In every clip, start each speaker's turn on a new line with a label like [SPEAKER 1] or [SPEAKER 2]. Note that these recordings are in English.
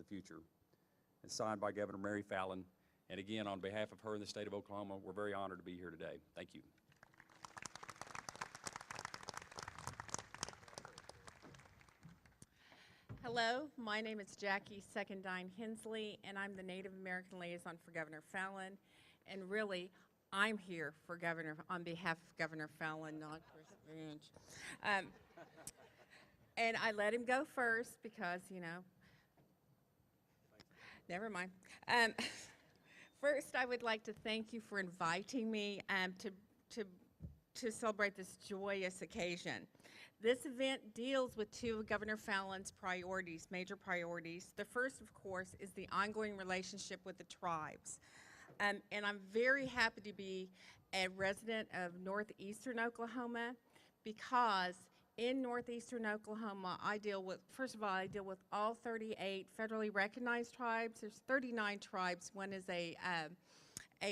[SPEAKER 1] future. And signed by Governor Mary Fallon. And again, on behalf of her and the state of Oklahoma, we're very honored to be here today. Thank you.
[SPEAKER 2] Hello, my name is Jackie Secondine Hensley, and I'm the Native American Liaison for Governor Fallon. And really, I'm here for on behalf of Governor Fallon, not Chris Branch. And I let him go first because, you know, never mind. First, I would like to thank you for inviting me to celebrate this joyous occasion. This event deals with two of Governor Fallon's priorities, major priorities. The first, of course, is the ongoing relationship with the tribes. And I'm very happy to be a resident of northeastern Oklahoma because in northeastern Oklahoma, first of all, I deal with all 38 federally recognized tribes. There's 39 tribes. One is a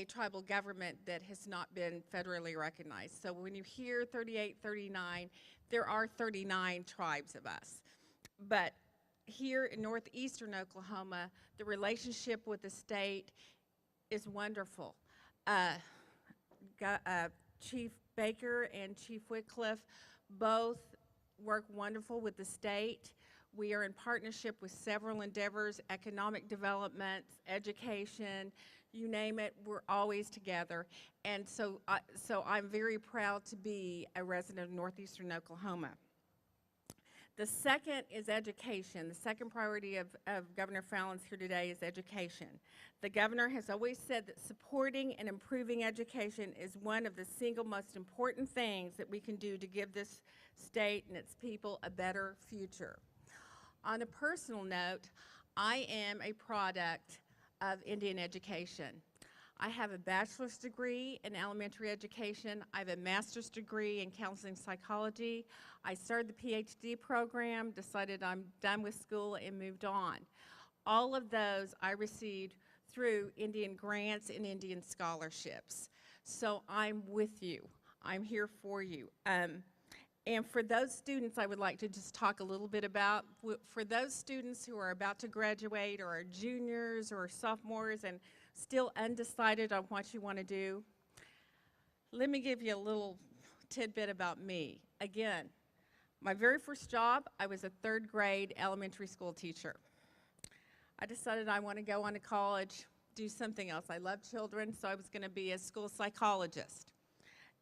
[SPEAKER 2] tribal government that has not been federally recognized. So when you hear 38, 39, there are 39 tribes of us. But here in northeastern Oklahoma, the relationship with the state is wonderful. Chief Baker and Chief Whitcliffe both work wonderful with the state. We are in partnership with several endeavors, economic development, education, you name it, we're always together. And so I'm very proud to be a resident of northeastern Oklahoma. The second is education. The second priority of Governor Fallon's here today is education. The governor has always said that supporting and improving education is one of the single most important things that we can do to give this state and its people a better future. On a personal note, I am a product of Indian education. I have a bachelor's degree in elementary education. I have a master's degree in counseling psychology. I started the PhD program, decided I'm done with school, and moved on. All of those I received through Indian grants and Indian scholarships. So I'm with you. I'm here for you. And for those students, I would like to just talk a little bit about, for those students who are about to graduate or are juniors or sophomores and still undecided on what you want to do, let me give you a little tidbit about me. Again, my very first job, I was a third grade elementary school teacher. I decided I want to go on to college, do something else. I love children, so I was going to be a school psychologist.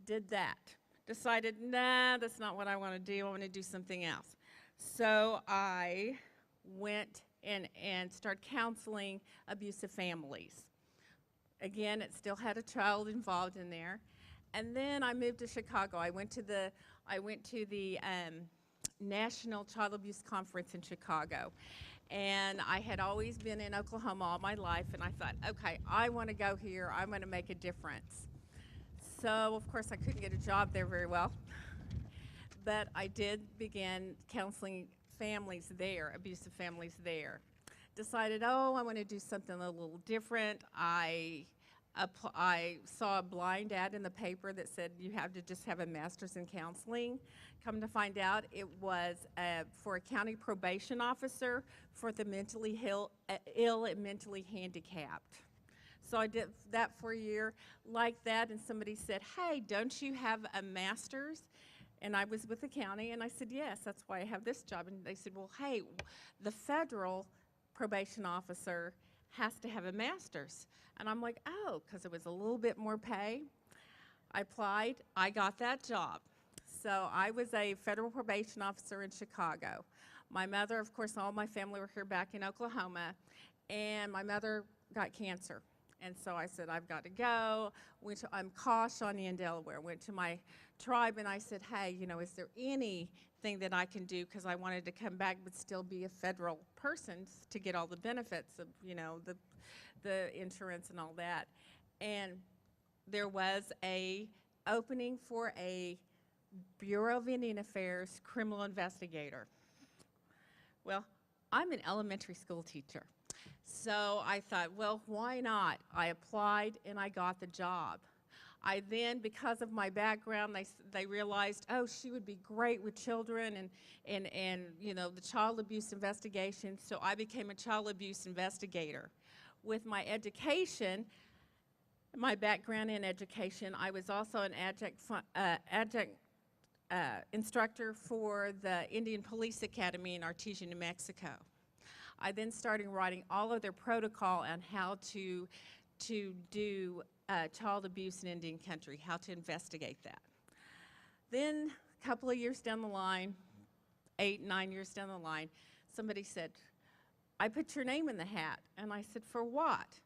[SPEAKER 2] Did that. Decided, nah, that's not what I want to do. I want to do something else. So I went and started counseling abusive families. Again, it still had a child involved in there. And then I moved to Chicago. I went to the National Child Abuse Conference in Chicago. And I had always been in Oklahoma all my life, and I thought, okay, I want to go here. I want to make a difference. So, of course, I couldn't get a job there very well, but I did begin counseling families there, abusive families there. Decided, oh, I want to do something a little different. I saw a blind ad in the paper that said you have to just have a master's in counseling. Come to find out, it was for a county probation officer for the mentally ill and mentally handicapped. So I did that for a year like that, and somebody said, hey, don't you have a master's? And I was with the county, and I said, yes, that's why I have this job. And they said, well, hey, the federal probation officer has to have a master's. And I'm like, oh, because it was a little bit more pay. I applied, I got that job. So I was a federal probation officer in Chicago. My mother, of course, all my family were here back in Oklahoma, and my mother got cancer. And so I said, I've got to go. I'm Shawnee in Delaware. Went to my tribe and I said, hey, you know, is there anything that I can do? Because I wanted to come back but still be a federal person to get all the benefits of, you know, the insurance and all that. And there was a opening for a Bureau of Indian Affairs criminal investigator. Well, I'm an elementary school teacher. So I thought, well, why not? I applied and I got the job. I then, because of my background, they realized, oh, she would be great with children and you know, the child abuse investigation. So I became a child abuse investigator. With my education, my background in education, I was also an adjunct instructor for the Indian Police Academy in Artesia, New Mexico. I then started writing all of their protocol on how to do child abuse in Indian country, how to investigate that. Then a couple of years down the line, 8, 9 years down the line, somebody said, I put your name in the hat. And I said, for what?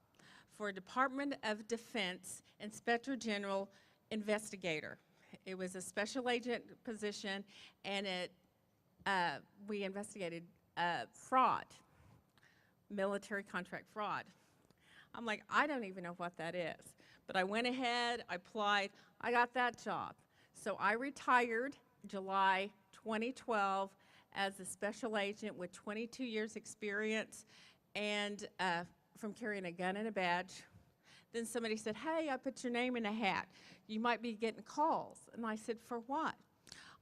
[SPEAKER 2] For a Department of Defense Inspector General investigator. It was a special agent position, and we investigated fraud, military contract fraud. I'm like, I don't even know what that is. But I went ahead, I applied, I got that job. So I retired July 2012 as a special agent with 22 years experience and from carrying a gun and a badge. Then somebody said, hey, I put your name in a hat. You might be getting calls. And I said, for what?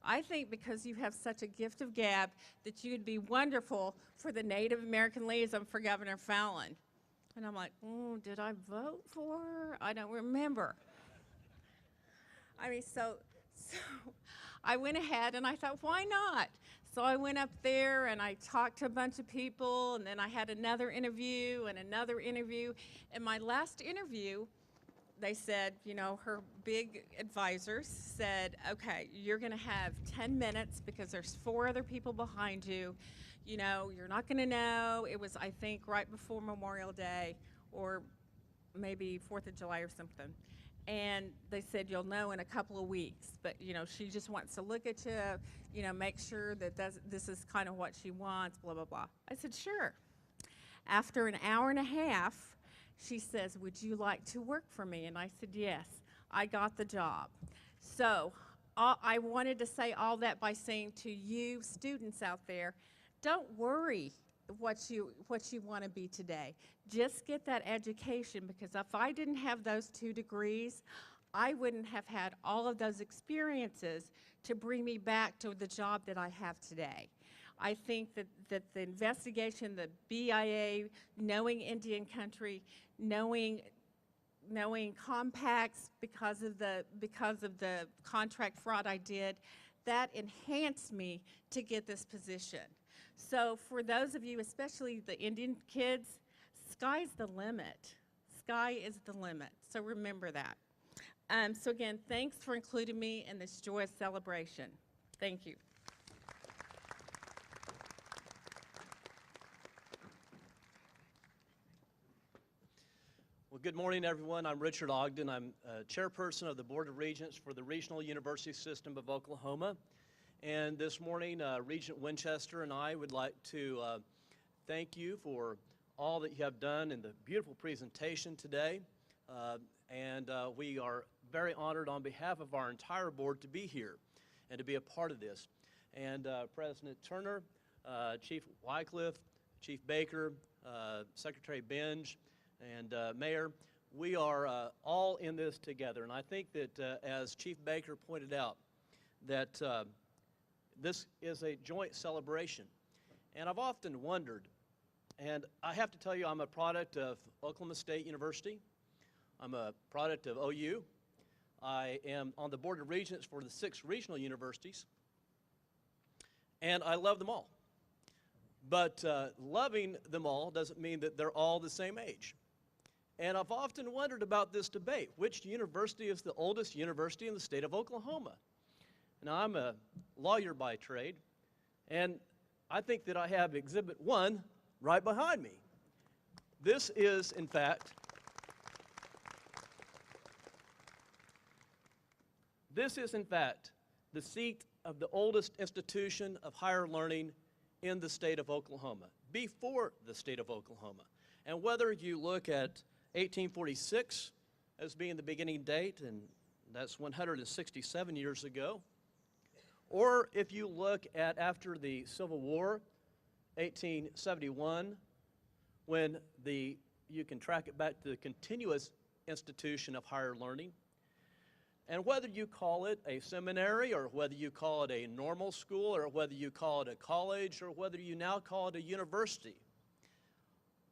[SPEAKER 2] I think because you have such a gift of gab that you would be wonderful for the Native American liaison for Governor Fallon. And I'm like, oh, did I vote for her? I don't remember. I mean, so I went ahead and I thought, why not? So I went up there and I talked to a bunch of people, and then I had another interview and another interview. And my last interview, they said, you know, her big advisors said, okay, you're gonna have 10 minutes because there's 4 other people behind you. You know, you're not gonna know. It was, I think, right before Memorial Day or maybe 4th of July or something. And they said, you'll know in a couple of weeks. But, you know, she just wants to look at you know, make sure that this is kind of what she wants, blah, blah, blah. I said, sure. After an hour and a half, she says, would you like to work for me? And I said, yes. I got the job. So I wanted to say all that by saying to you students out there, don't worry what you want to be today. Just get that education, because if I didn't have those 2 degrees, I wouldn't have had all of those experiences to bring me back to the job that I have today. I think that the investigation, the BIA, knowing Indian country, knowing compacts because of the contract fraud I did, that enhanced me to get this position. So for those of you, especially the Indian kids, sky's the limit. Sky is the limit. So remember that. So again, thanks for including me in this joyous celebration. Thank you.
[SPEAKER 3] Well, good morning, everyone. I'm Richard Ogden. I'm chairperson of the Board of Regents for the Regional University System of Oklahoma. And this morning, Regent Winchester and I would like to thank you for all that you have done in the beautiful presentation today. We are very honored on behalf of our entire board to be here and to be a part of this. And President Turner, Chief Wycliffe, Chief Baker, Secretary Benj, and Mayor, we are all in this together. And I think that as Chief Baker pointed out, that this is a joint celebration. And I've often wondered, and I have to tell you, I'm a product of Oklahoma State University. I'm a product of OU. I am on the Board of Regents for the 6 regional universities. And I love them all. But loving them all doesn't mean that they're all the same age. And I've often wondered about this debate. Which university is the oldest university in the state of Oklahoma? Now, I'm a lawyer by trade, and I think that I have Exhibit 1 right behind me. This is, in fact, the seat of the oldest institution of higher learning in the state of Oklahoma, before the state of Oklahoma. And whether you look at 1846 as being the beginning date, and that's 167 years ago, or if you look at after the Civil War, 1871, when you can track it back to the continuous institution of higher learning, And whether you call it a seminary, or whether you call it a normal school, or whether you call it a college, or whether you now call it a university,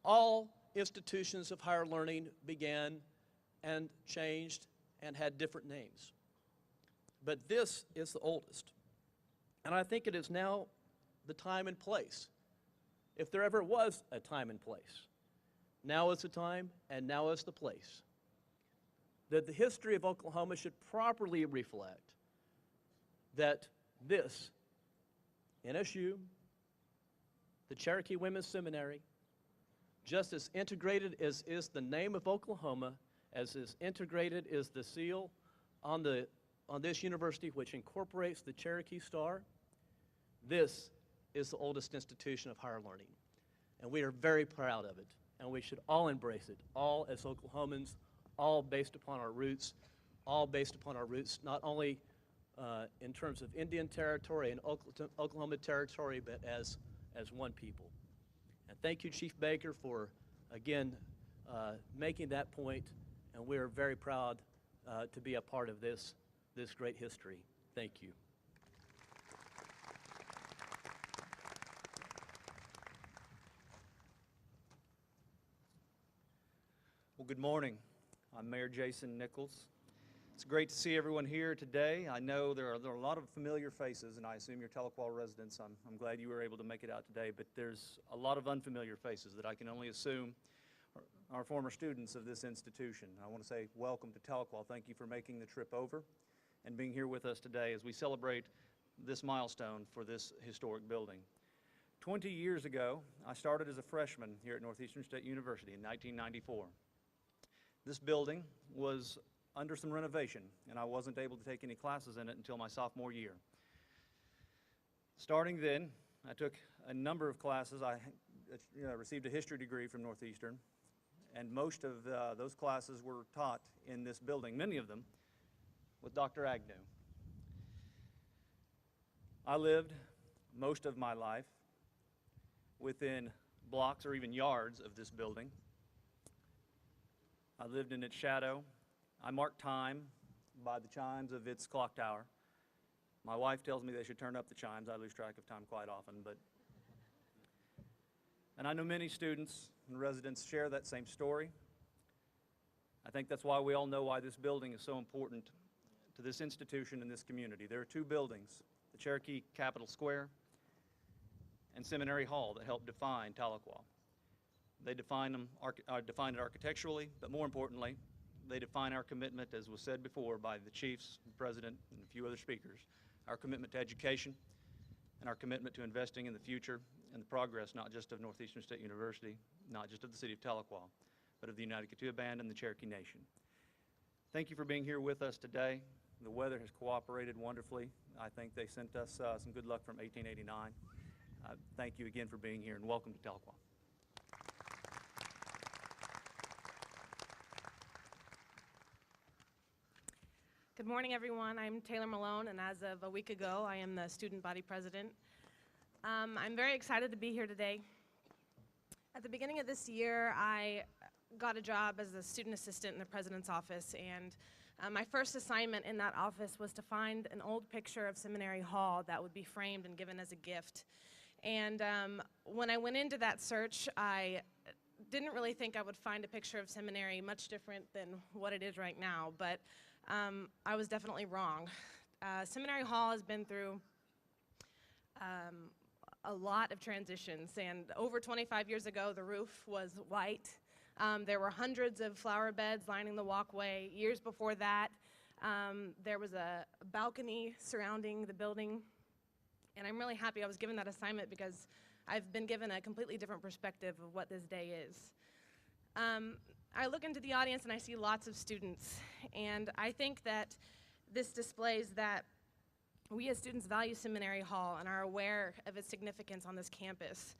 [SPEAKER 3] all institutions of higher learning began and changed and had different names. But this is the oldest. And I think it is now the time and place. If there ever was a time and place, now is the time and now is the place. That the history of Oklahoma should properly reflect that this, NSU, the Cherokee Women's Seminary, just as integrated as is the name of Oklahoma, as is integrated is the seal on this university, which incorporates the Cherokee Star, this is the oldest institution of higher learning. And we are very proud of it, and we should all embrace it, all as Oklahomans, all based upon our roots, not only in terms of Indian territory and Oklahoma territory, but as one people. And thank you, Chief Baker, for, again, making that point, and we are very proud to be a part of this great history. Thank you.
[SPEAKER 4] Well, good morning. I'm Mayor Jason Nichols. It's great to see everyone here today. I know there are a lot of familiar faces, and I assume you're Tahlequah residents. I'm glad you were able to make it out today, but there's a lot of unfamiliar faces that I can only assume are former students of this institution. I want to say welcome to Tahlequah. Thank you for making the trip over and being here with us today as we celebrate this milestone for this historic building. 20 years ago, I started as a freshman here at Northeastern State University in 1994. This building was under some renovation, and I wasn't able to take any classes in it until my sophomore year. Starting then, I took a number of classes. I received a history degree from Northeastern, and most of those classes were taught in this building, many of them with Dr. Agnew. I lived most of my life within blocks or even yards of this building. I lived in its shadow. I marked time by the chimes of its clock tower. My wife tells me they should turn up the chimes. I lose track of time quite often, and I know many students and residents share that same story. I think that's why we all know why this building is so important to this institution and this community. There are two buildings, the Cherokee Capitol Square and Seminary Hall, that help define Tahlequah. They define it architecturally, but more importantly, they define our commitment, as was said before by the chiefs, the president, and a few other speakers, our commitment to education and our commitment to investing in the future and the progress not just of Northeastern State University, not just of the city of Tahlequah, but of the United Kituah Band and the Cherokee Nation. Thank you for being here with us today. The weather has cooperated wonderfully. I think they sent us some good luck from 1889. Thank you again for being here, and welcome to Tahlequah.
[SPEAKER 5] Good morning, everyone. I'm Taylor Malone, and as of a week ago, I am the student body president. I'm very excited to be here today. At the beginning of this year, I got a job as a student assistant in the president's office, and my first assignment in that office was to find an old picture of Seminary Hall that would be framed and given as a gift. And when I went into that search, I didn't really think I would find a picture of Seminary much different than what it is right now, but I was definitely wrong. Seminary Hall has been through a lot of transitions, and over 25 years ago, the roof was white. There were hundreds of flower beds lining the walkway. Years before that, there was a balcony surrounding the building, and I'm really happy I was given that assignment because I've been given a completely different perspective of what this day is. I look into the audience and I see lots of students, and I think that this displays that we as students value Seminary Hall and are aware of its significance on this campus.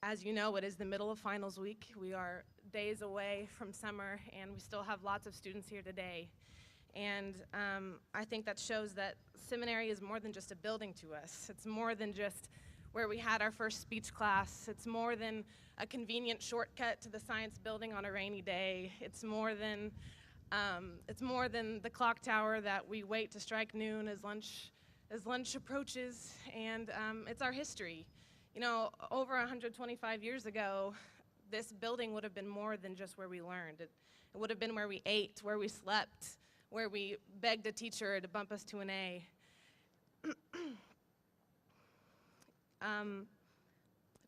[SPEAKER 5] As you know, it is the middle of finals week. We are days away from summer, and we still have lots of students here today. And I think that shows that seminary is more than just a building to us. It's more than just where we had our first speech class. It's more than a convenient shortcut to the science building on a rainy day. It's more than It's more than the clock tower that we wait to strike noon as lunch approaches, and it's our history. You know, over 125 years ago, this building would have been more than just where we learned. It would have been where we ate, where we slept, where we begged a teacher to bump us to an A.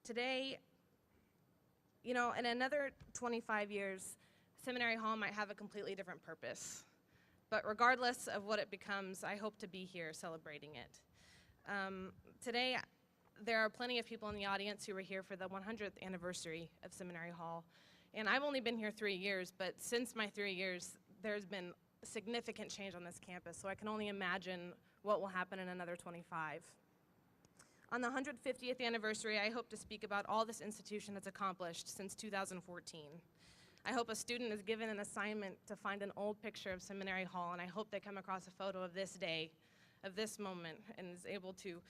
[SPEAKER 5] Today, you know, in another 25 years, Seminary Hall might have a completely different purpose. But regardless of what it becomes, I hope to be here celebrating it. Today, there are plenty of people in the audience who were here for the 100th anniversary of Seminary Hall. And I've only been here 3 years, but since my 3 years, there's been significant change on this campus, so I can only imagine what will happen in another 25. On the 150th anniversary, I hope to speak about all this institution has accomplished since 2014. I hope a student is given an assignment to find an old picture of Seminary Hall, and I hope they come across a photo of this day, of this moment, and is able to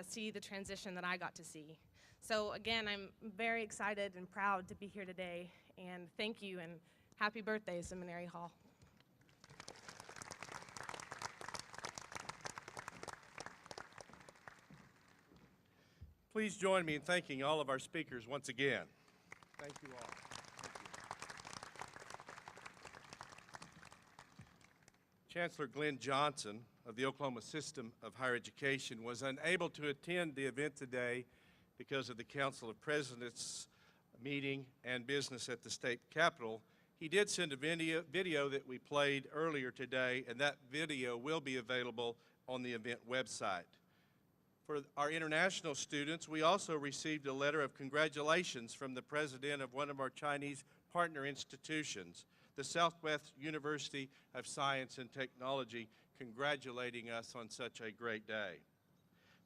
[SPEAKER 5] see the transition that I got to see. So again, I'm very excited and proud to be here today, and thank you, and happy birthday, Seminary Hall.
[SPEAKER 6] Please join me in thanking all of our speakers once again. Thank you all. Chancellor Glenn Johnson of the Oklahoma System of Higher Education was unable to attend the event today because of the Council of Presidents meeting and business at the state capitol. He did send a video that we played earlier today, and that video will be available on the event website. For our international students, we also received a letter of congratulations from the president of one of our Chinese partner institutions, the Southwest University of Science and Technology, congratulating us on such a great day.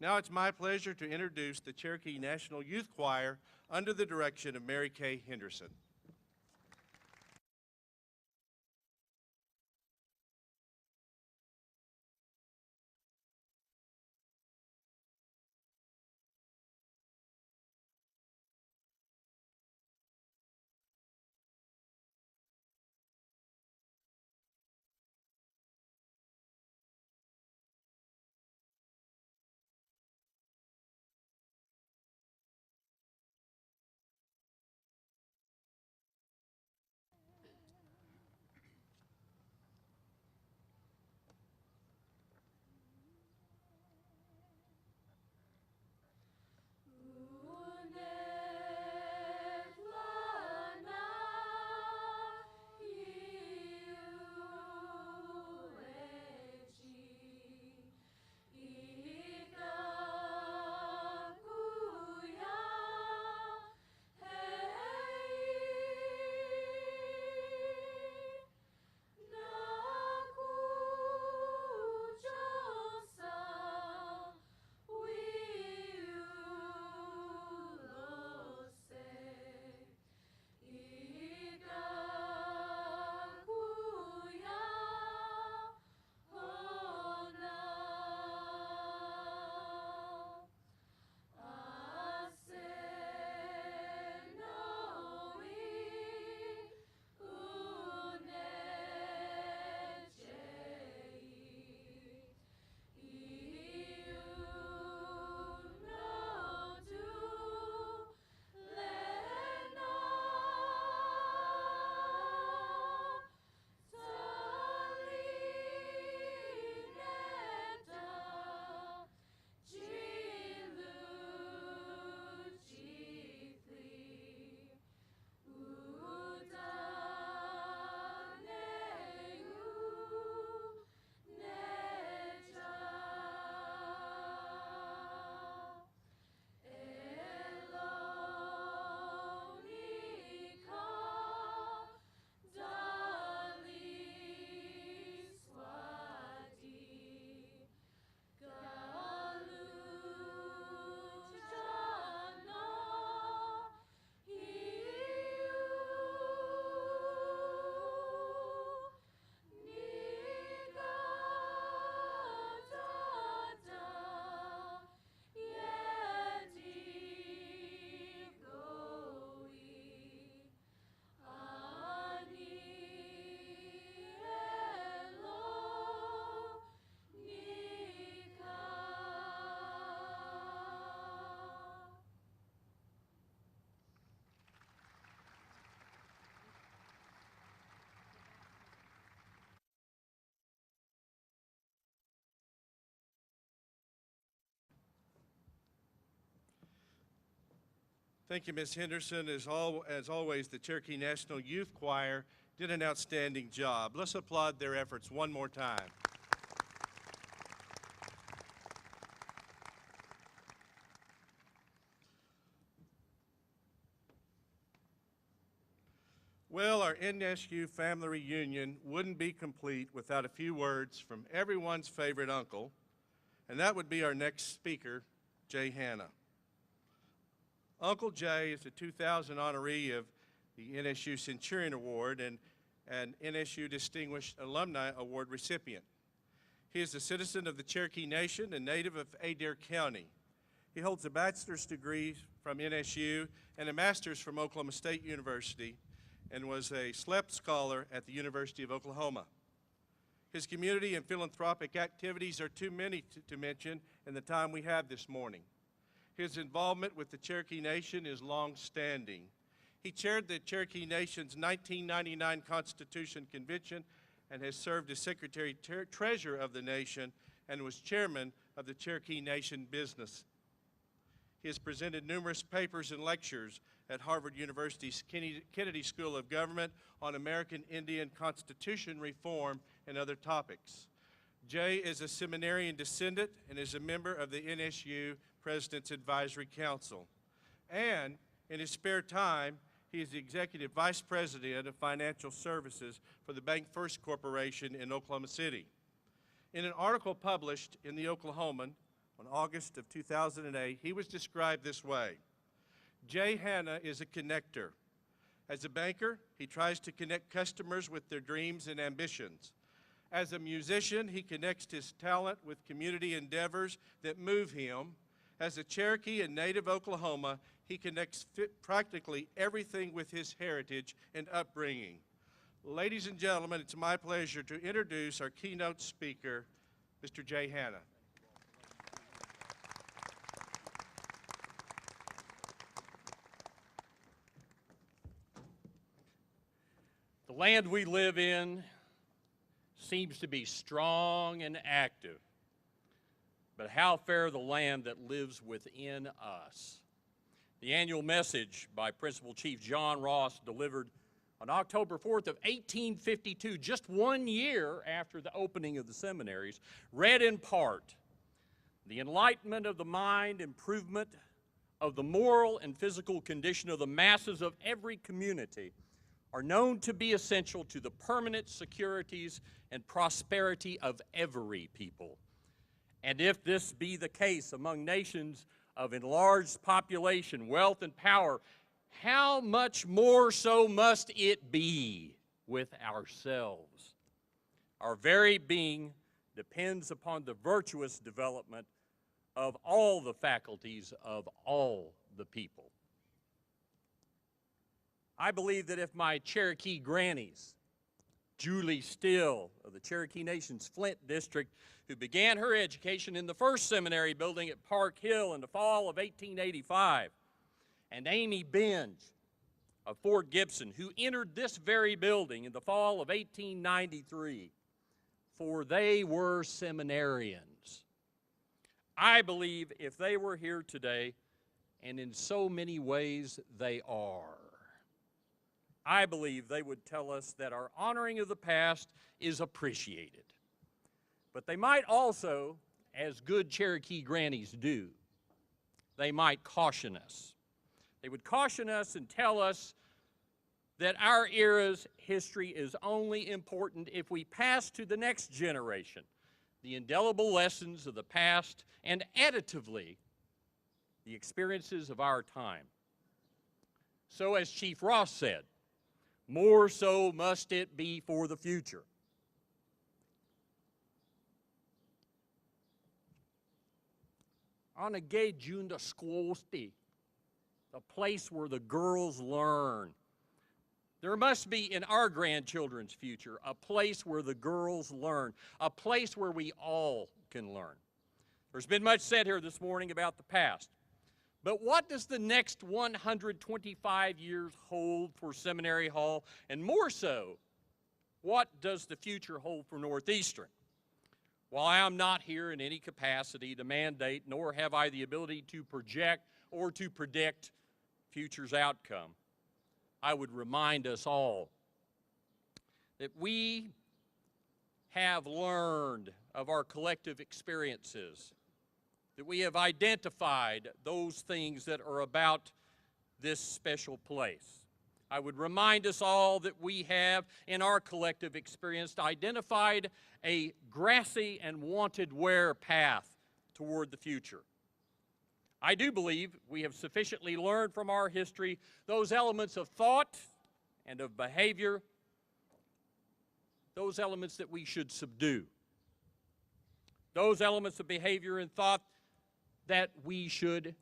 [SPEAKER 6] Now it's my pleasure to introduce the Cherokee National Youth Choir under the direction of Mary Kay Henderson. Thank you, Ms. Henderson. As always, the Cherokee National Youth Choir did an outstanding job. Let's applaud their efforts one more time. Well, our NSU family reunion wouldn't be complete without a few words from everyone's favorite uncle, and that would be our next speaker, Jay Hanna. Uncle Jay is a 2000 honoree of the NSU Centurion Award and an NSU Distinguished Alumni Award recipient. He is a citizen of the Cherokee Nation and native of Adair County. He holds a bachelor's degree from NSU and a master's from Oklahoma State University, and was a SLEP scholar at the University of Oklahoma. His community and philanthropic activities are too many to mention in the time we have this morning. His involvement with the Cherokee Nation is long-standing. He chaired the Cherokee Nation's 1999 Constitution Convention and has served as Secretary-Treasurer of the Nation and was Chairman of the Cherokee Nation Business. He has presented numerous papers and lectures at Harvard University's Kennedy School of Government on American Indian Constitution reform and other topics. Jay is a seminarian descendant and is a member of the NSU President's Advisory Council. And in his spare time, he is the Executive Vice President of Financial Services for the Bank First Corporation in Oklahoma City. In an article published in the Oklahoman on August of 2008, he was described this way: Jay Hanna is a connector. As a banker, he tries to connect customers with their dreams and ambitions. As a musician, he connects his talent with community endeavors that move him. As a Cherokee and native Oklahoma, he connects practically everything with his heritage and upbringing. Ladies and gentlemen, it's my pleasure to introduce our keynote speaker, Mr. Jay Hanna.
[SPEAKER 7] The land we live in seems to be strong and active, but how fare the land that lives within us? The annual message by Principal Chief John Ross, delivered on October 4th of 1852, just 1 year after the opening of the seminaries, read in part, "The enlightenment of the mind, improvement of the moral and physical condition of the masses of every community are known to be essential to the permanent securities and prosperity of every people. And if this be the case among nations of enlarged population, wealth, and power, how much more so must it be with ourselves? Our very being depends upon the virtuous development of all the faculties of all the people. I believe that if my Cherokee grannies, Julie Still of the Cherokee Nation's Flint District, who began her education in the first seminary building at Park Hill in the fall of 1885, and Amy Benge of Fort Gibson, who entered this very building in the fall of 1893, for they were seminarians. I believe if they were here today, and in so many ways they are, I believe they would tell us that our honoring of the past is appreciated. But they might also, as good Cherokee grannies do, they might caution us. They would caution us and tell us that our era's history is only important if we pass to the next generation the indelible lessons of the past and additively the experiences of our time. So as Chief Ross said, more so must it be for the future. On a gay Junda Squosti, a place where the girls learn. There must be in our grandchildren's future a place where the girls learn, a place where we all can learn. There's been much said here this morning about the past. But what does the next 125 years hold for Seminary Hall? And more so, what does the future hold for Northeastern? While I am not here in any capacity to mandate, nor have I the ability to project or to predict future's outcome, I would remind us all that we have learned of our collective experiences, that we have identified those things that are about this special place. I would remind us all that we have, in our collective experience, identified a grassy and wanted wear path toward the future. I do believe we have sufficiently learned from our history those elements of thought and of behavior, those elements that we should subdue, those elements of behavior and thought that we should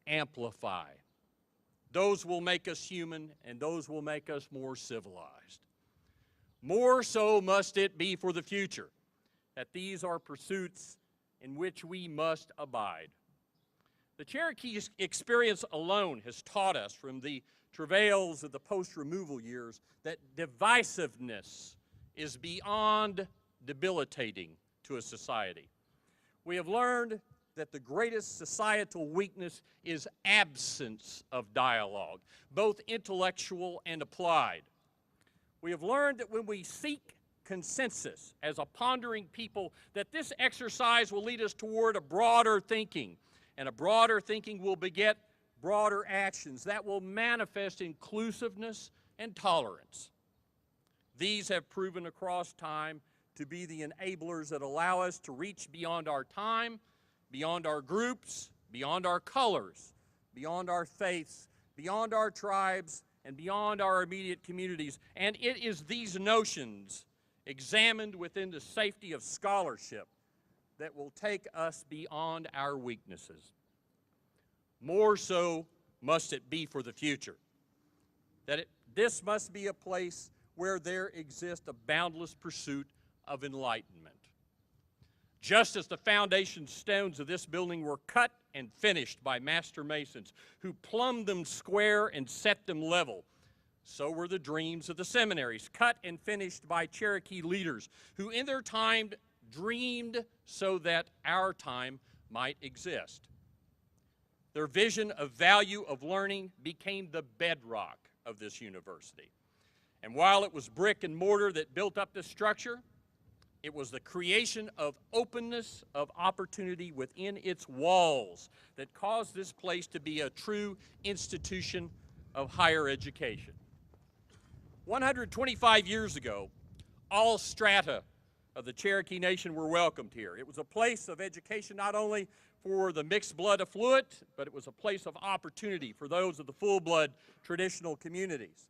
[SPEAKER 7] amplify. Those will make us human, and those will make us more civilized. More so must it be for the future, that these are pursuits in which we must abide. The Cherokee experience alone has taught us from the travails of the post-removal years that divisiveness is beyond debilitating to a society. We have learned that the greatest societal weakness is absence of dialogue, both intellectual and applied. We have learned that when we seek consensus as a pondering people, that this exercise will lead us toward a broader thinking, and a broader thinking will beget broader actions that will manifest inclusiveness and tolerance. These have proven across time to be the enablers that allow us to reach beyond our time, beyond our groups, beyond our colors, beyond our faiths, beyond our tribes, and beyond our immediate communities. And it is these notions, examined within the safety of scholarship, that will take us beyond our weaknesses. More so must it be for the future, that this must be a place where there exists a boundless pursuit of enlightenment. Just as the foundation stones of this building were cut and finished by master masons who plumbed them square and set them level, so were the dreams of the seminaries, cut and finished by Cherokee leaders who in their time dreamed so that our time might exist. Their vision of value of learning became the bedrock of this university. And while it was brick and mortar that built up this structure, it was the creation of openness of opportunity within its walls that caused this place to be a true institution of higher education. 125 years ago, all strata of the Cherokee Nation were welcomed here. It was a place of education not only for the mixed blood affluent, but it was a place of opportunity for those of the full-blood traditional communities.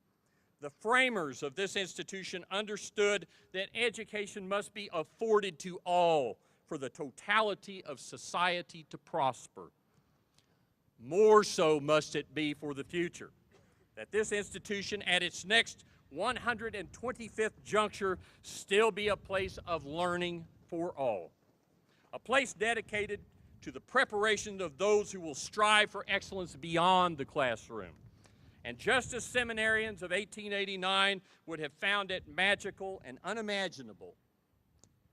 [SPEAKER 7] The framers of this institution understood that education must be afforded to all for the totality of society to prosper. More so must it be for the future, that this institution at its next 125th juncture still be a place of learning for all, a place dedicated to the preparation of those who will strive for excellence beyond the classroom. And just as seminarians of 1889 would have found it magical and unimaginable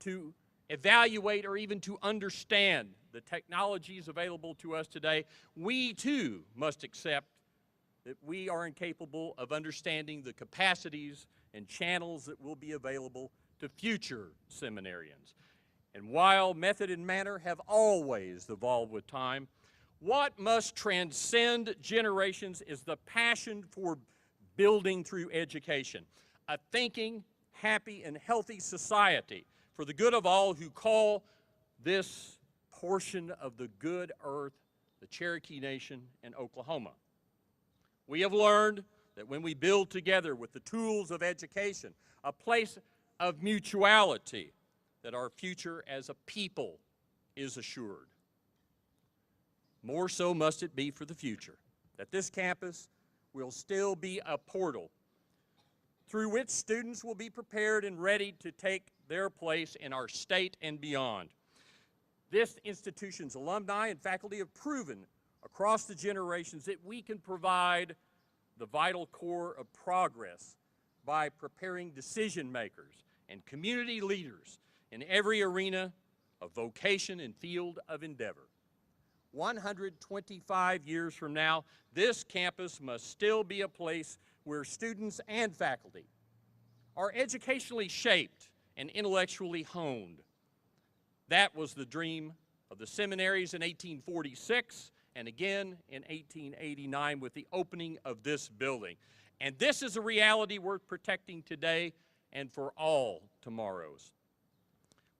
[SPEAKER 7] to evaluate or even to understand the technologies available to us today, we too must accept that we are incapable of understanding the capacities and channels that will be available to future seminarians. And while method and manner have always evolved with time, what must transcend generations is the passion for building through education, a thinking, happy, and healthy society for the good of all who call this portion of the good earth the Cherokee Nation and Oklahoma. We have learned that when we build together with the tools of education, a place of mutuality, that our future as a people is assured. More so must it be for the future, that this campus will still be a portal through which students will be prepared and ready to take their place in our state and beyond. This institution's alumni and faculty have proven across the generations that we can provide the vital core of progress by preparing decision makers and community leaders in every arena of vocation and field of endeavor. 125 years from now, this campus must still be a place where students and faculty are educationally shaped and intellectually honed. That was the dream of the seminaries in 1846 and again in 1889 with the opening of this building. And this is a reality worth protecting today and for all tomorrows.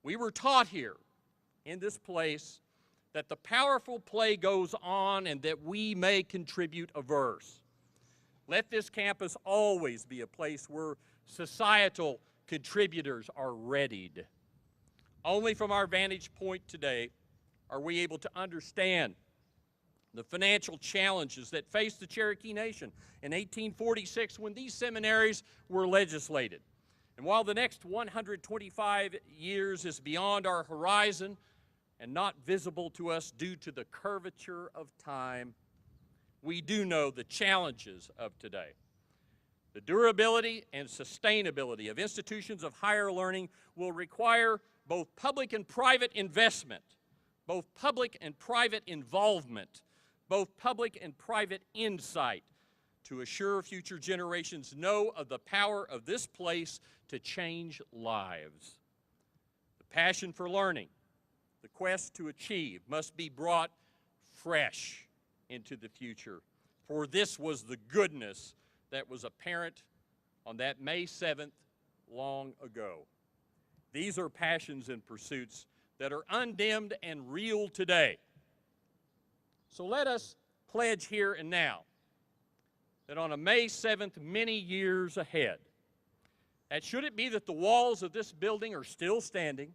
[SPEAKER 7] We were taught here in this place that the powerful play goes on and that we may contribute a verse. Let this campus always be a place where societal contributors are readied. Only from our vantage point today are we able to understand the financial challenges that faced the Cherokee Nation in 1846 when these seminaries were legislated. And while the next 125 years is beyond our horizon and not visible to us due to the curvature of time, we do know the challenges of today. The durability and sustainability of institutions of higher learning will require both public and private investment, both public and private involvement, both public and private insight to assure future generations know of the power of this place to change lives. The passion for learning, the quest to achieve must be brought fresh into the future, for this was the goodness that was apparent on that May 7th long ago. These are passions and pursuits that are undimmed and real today. So let us pledge here and now that on a May 7th, many years ahead, that should it be that the walls of this building are still standing,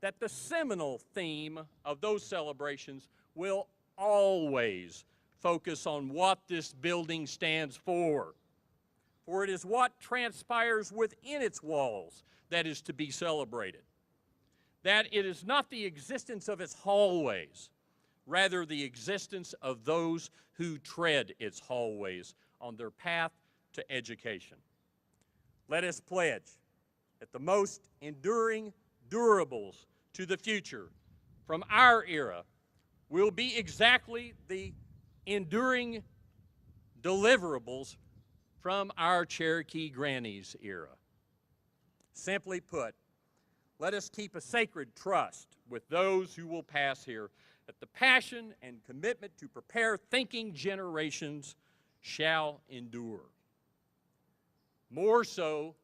[SPEAKER 7] that the seminal theme of those celebrations will always focus on what this building stands for. For it is what transpires within its walls that is to be celebrated. That it is not the existence of its hallways, rather the existence of those who tread its hallways on their path to education. Let us pledge that the most enduring durables to the future from our era will be exactly the enduring deliverables from our Cherokee Grannies era. Simply put, let us keep a sacred trust with those who will pass here that the passion and commitment to prepare thinking generations shall endure. More so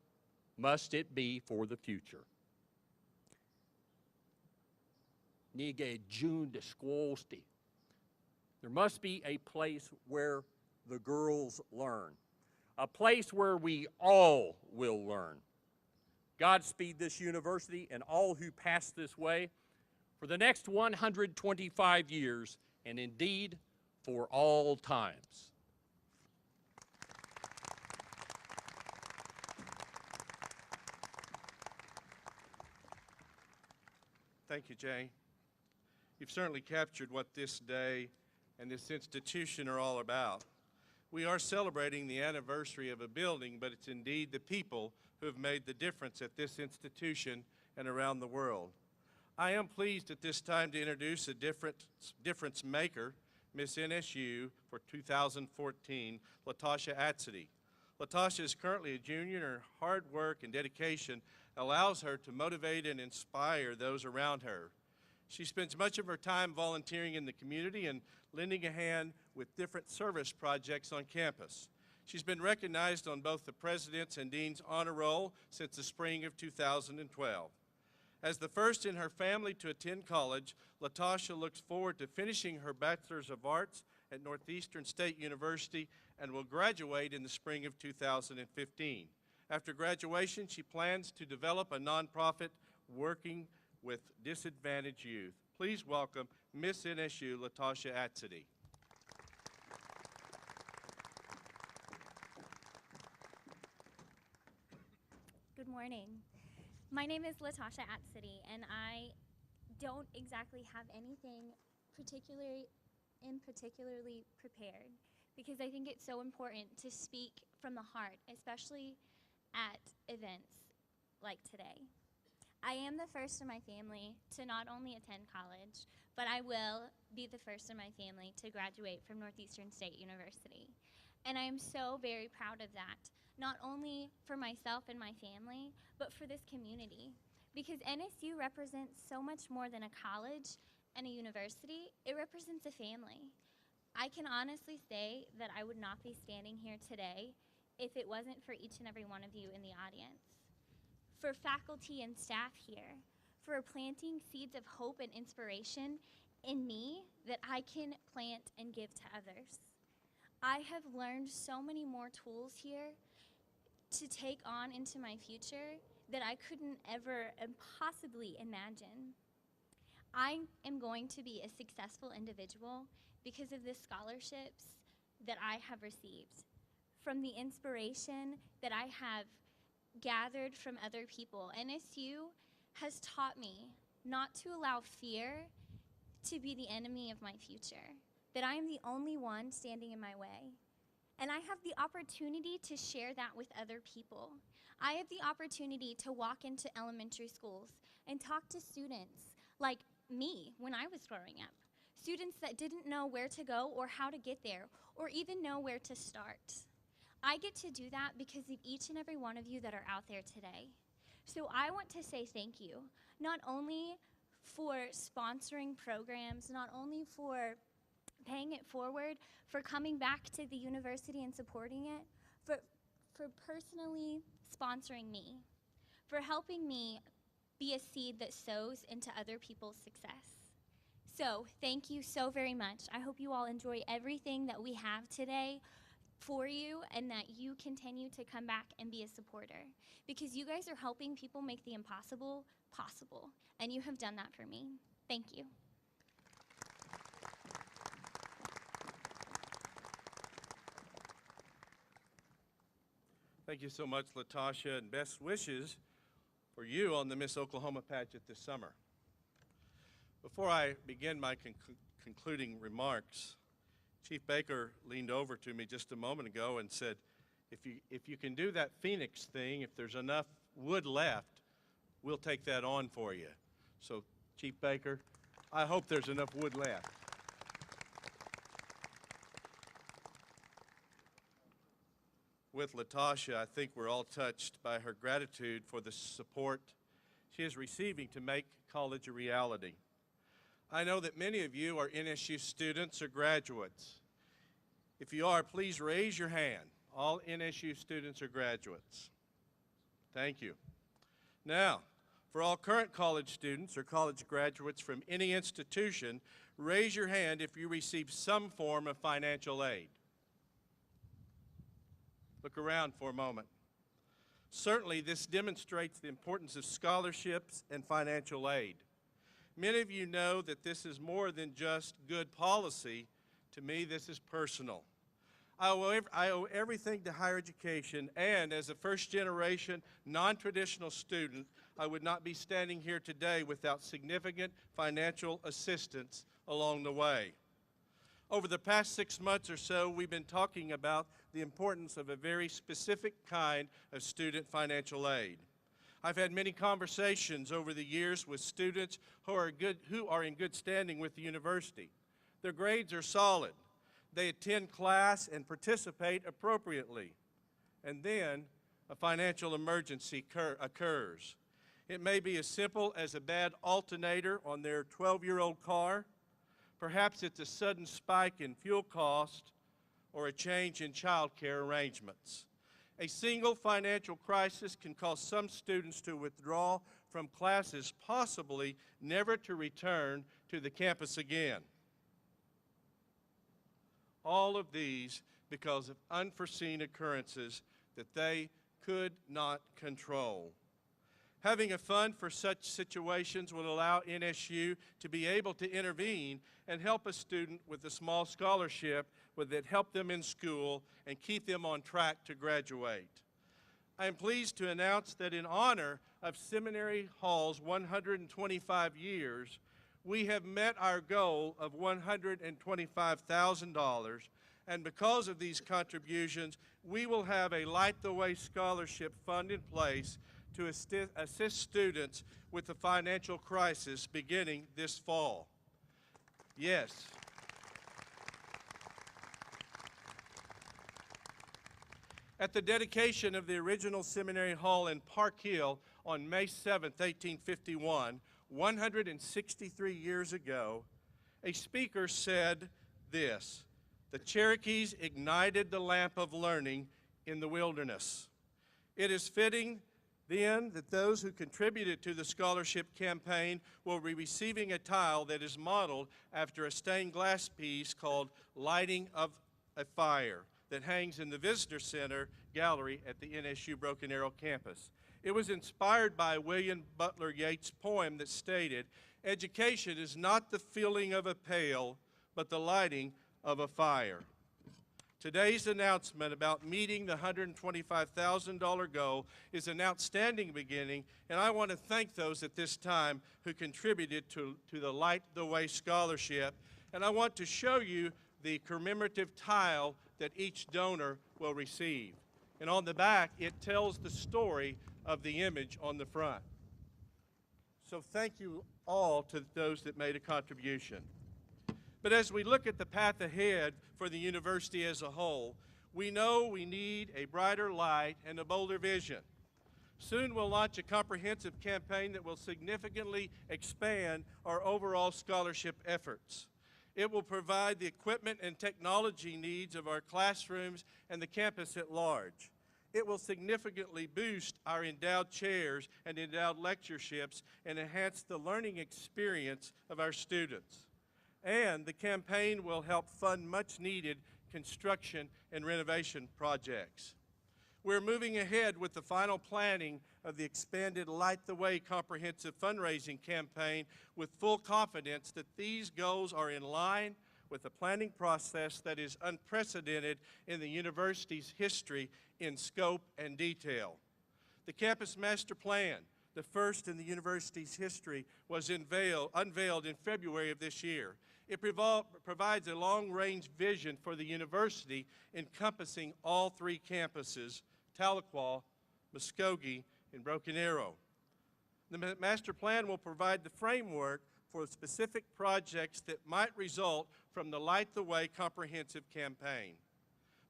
[SPEAKER 7] must it be for the future. Nige June de Squosti. There must be a place where the girls learn, a place where we all will learn. Godspeed this university and all who pass this way for the next 125 years, and indeed for all times.
[SPEAKER 6] Thank you, Jay. You've certainly captured what this day and this institution are all about. We are celebrating the anniversary of a building, but it's indeed the people who have made the difference at this institution and around the world. I am pleased at this time to introduce a difference maker, Miss NSU for 2014, Latasha Atsedy. Latasha is currently a junior, and her hard work and dedication allows her to motivate and inspire those around her. She spends much of her time volunteering in the community and lending a hand with different service projects on campus. She's been recognized on both the President's and Dean's Honor Roll since the spring of 2012. As the first in her family to attend college, Latasha looks forward to finishing her Bachelor's of Arts at Northeastern State University and will graduate in the spring of 2015. After graduation, she plans to develop a nonprofit working with disadvantaged youth. Please welcome Miss NSU, Latasha Atsedy.
[SPEAKER 8] Good morning. My name is Latasha Atsedy, and I don't exactly have anything particularly prepared because I think it's so important to speak from the heart, especially at events like today. I am the first in my family to not only attend college, but I will be the first in my family to graduate from Northeastern State University. And I am so very proud of that, not only for myself and my family, but for this community. Because NSU represents so much more than a college and a university. It represents a family. I can honestly say that I would not be standing here today if it wasn't for each and every one of you in the audience. For faculty and staff here, for planting seeds of hope and inspiration in me that I can plant and give to others. I have learned so many more tools here to take on into my future that I couldn't ever possibly imagine. I am going to be a successful individual because of the scholarships that I have received, from the inspiration that I have gathered from other people. NSU has taught me not to allow fear to be the enemy of my future, that I am the only one standing in my way. And I have the opportunity to share that with other people. I have the opportunity to walk into elementary schools and talk to students like me when I was growing up. Students that didn't know where to go or how to get there or even know where to start. I get to do that because of each and every one of you that are out there today. So I want to say thank you, not only for sponsoring programs, not only for paying it forward, for coming back to the university and supporting it, for personally sponsoring me, for helping me be a seed that sows into other people's success. So thank you so very much. I hope you all enjoy everything that we have today for you and that you continue to come back and be a supporter, because you guys are helping people make the impossible possible, and you have done that for me. Thank you.
[SPEAKER 6] Thank you so much, Latasha, and best wishes for you on the Miss Oklahoma pageant this summer. Before I begin my concluding remarks, Chief Baker leaned over to me just a moment ago and said, if you can do that Phoenix thing, if there's enough wood left, we'll take that on for you. So, Chief Baker, I hope there's enough wood left. With Latasha, I think we're all touched by her gratitude for the support she is receiving to make college a reality. I know that many of you are NSU students or graduates. If you are, please raise your hand. All NSU students or graduates. Thank you. Now, for all current college students or college graduates from any institution, raise your hand if you receive some form of financial aid. Look around for a moment. Certainly, this demonstrates the importance of scholarships and financial aid. Many of you know that this is more than just good policy. To me, this is personal. I owe everything to higher education, and as a first-generation, non-traditional student, I would not be standing here today without significant financial assistance along the way. Over the past 6 months or so, we've been talking about the importance of a very specific kind of student financial aid. I've had many conversations over the years with students who are in good standing with the university. Their grades are solid. They attend class and participate appropriately. And then a financial emergency occurs. It may be as simple as a bad alternator on their 12-year-old car. Perhaps it's a sudden spike in fuel cost or a change in child care arrangements. A single financial crisis can cause some students to withdraw from classes, possibly never to return to the campus again. All of these because of unforeseen occurrences that they could not control. Having a fund for such situations will allow NSU to be able to intervene and help a student with a small scholarship that help them in school and keep them on track to graduate. I am pleased to announce that in honor of Seminary Hall's 125 years, we have met our goal of $125,000, and because of these contributions, we will have a Light the Way scholarship fund in place to assist students with the financial crisis beginning this fall. Yes. At the dedication of the original Seminary Hall in Park Hill on May 7, 1851, 163 years ago, a speaker said this: "The Cherokees ignited the lamp of learning in the wilderness." It is fitting then that those who contributed to the scholarship campaign will be receiving a tile that is modeled after a stained glass piece called "Lighting of a Fire" that hangs in the Visitor Center gallery at the NSU Broken Arrow campus. It was inspired by William Butler Yeats' poem that stated, "Education is not the filling of a pail, but the lighting of a fire." Today's announcement about meeting the $125,000 goal is an outstanding beginning, and I want to thank those at this time who contributed to the Light the Way Scholarship. And I want to show you the commemorative tile that each donor will receive. And on the back, it tells the story of the image on the front. So thank you all to those that made a contribution. But as we look at the path ahead for the university as a whole, we know we need a brighter light and a bolder vision. Soon we'll launch a comprehensive campaign that will significantly expand our overall scholarship efforts. It will provide the equipment and technology needs of our classrooms and the campus at large. It will significantly boost our endowed chairs and endowed lectureships and enhance the learning experience of our students. And the campaign will help fund much-needed construction and renovation projects. We're moving ahead with the final planning of the expanded Light the Way comprehensive fundraising campaign with full confidence that these goals are in line with a planning process that is unprecedented in the university's history in scope and detail. The campus master plan, the first in the university's history, was unveiled in February of this year. It provides a long-range vision for the university encompassing all three campuses, Tahlequah, Muskogee, and Broken Arrow. The master plan will provide the framework for specific projects that might result from the Light the Way comprehensive campaign.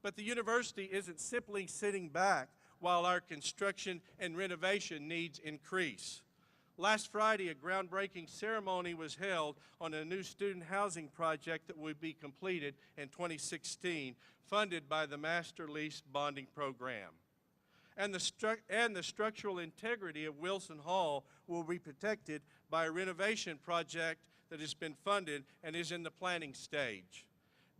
[SPEAKER 6] But the university isn't simply sitting back while our construction and renovation needs increase. Last Friday, a groundbreaking ceremony was held on a new student housing project that would be completed in 2016, funded by the Master Lease Bonding Program. And the structural integrity of Wilson Hall will be protected by a renovation project that has been funded and is in the planning stage.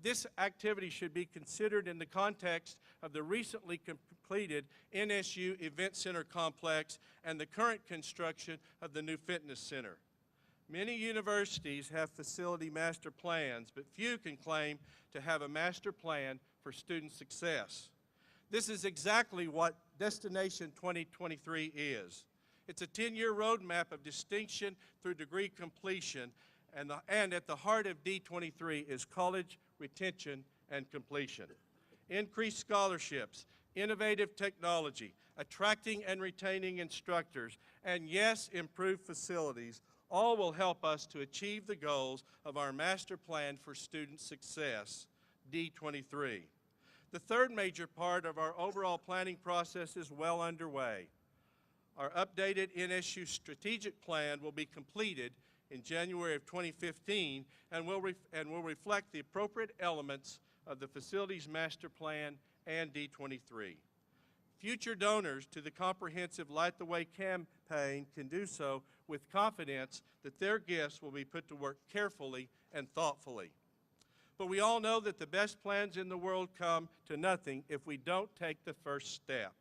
[SPEAKER 6] This activity should be considered in the context of the recently completed NSU Event Center complex and the current construction of the new fitness center. Many universities have facility master plans, but few can claim to have a master plan for student success. This is exactly what Destination 2023 is. It's a 10-year roadmap of distinction through degree completion, and at the heart of D23 is college retention and completion. Increased scholarships, innovative technology, attracting and retaining instructors, and yes, improved facilities, all will help us to achieve the goals of our master plan for student success, D23. The third major part of our overall planning process is well underway. Our updated NSU strategic plan will be completed in January of 2015 and will reflect the appropriate elements of the facilities master plan and D23. Future donors to the comprehensive Light the Way campaign can do so with confidence that their gifts will be put to work carefully and thoughtfully. But we all know that the best plans in the world come to nothing if we don't take the first step.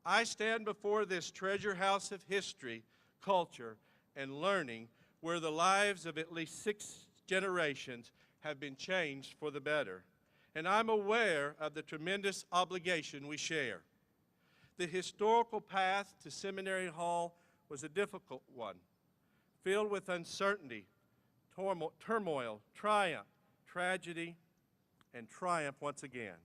[SPEAKER 6] I stand before this treasure house of history, culture, and learning where the lives of at least 6 generations have been changed for the better. And I'm aware of the tremendous obligation we share. The historical path to Seminary Hall was a difficult one, filled with uncertainty, turmoil, triumph, tragedy, and triumph once again.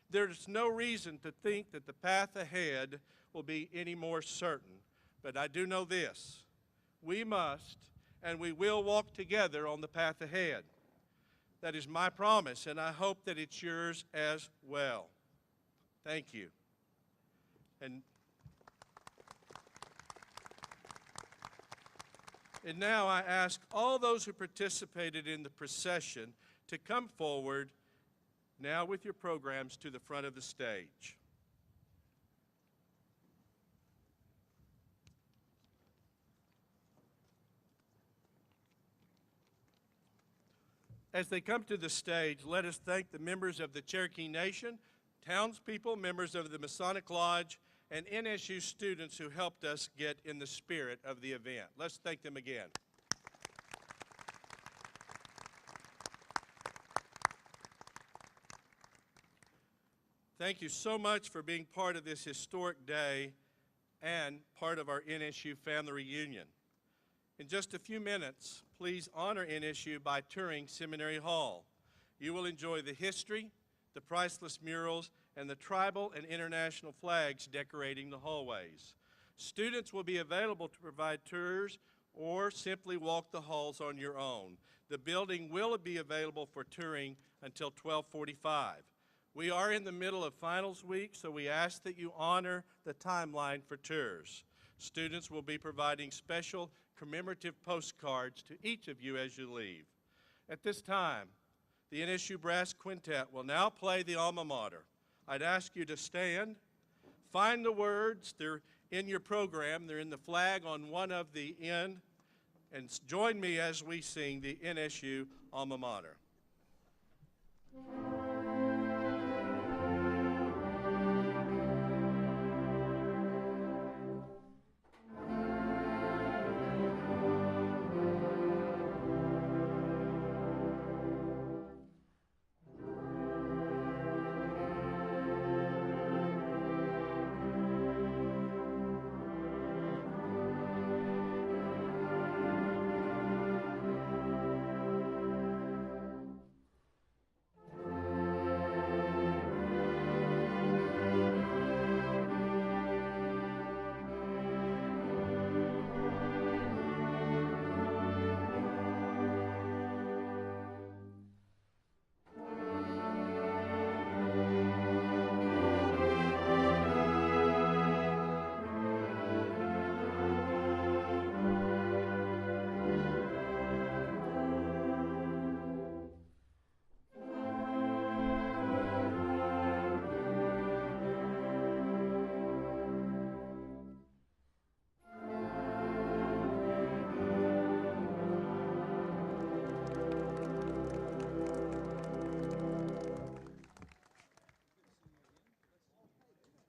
[SPEAKER 6] There's no reason to think that the path ahead will be any more certain. But I do know this: we must and we will walk together on the path ahead. That is my promise, and I hope that it's yours as well. Thank you. And now I ask all those who participated in the procession to come forward now with your programs to the front of the stage. As they come to the stage, let us thank the members of the Cherokee Nation, townspeople, members of the Masonic Lodge, and NSU students who helped us get in the spirit of the event. Let's thank them again. Thank you so much for being part of this historic day and part of our NSU family reunion. In just a few minutes, please honor NSU by touring Seminary Hall. You will enjoy the history, the priceless murals, and the tribal and international flags decorating the hallways. Students will be available to provide tours or simply walk the halls on your own. The building will be available for touring until 12:45. We are in the middle of finals week, so we ask that you honor the timeline for tours. Students will be providing special commemorative postcards to each of you as you leave. At this time, the NSU Brass Quintet will now play the alma mater. I'd ask you to stand, find the words. They're in your program. They're in the flag on one of the end. And join me as we sing the NSU alma mater.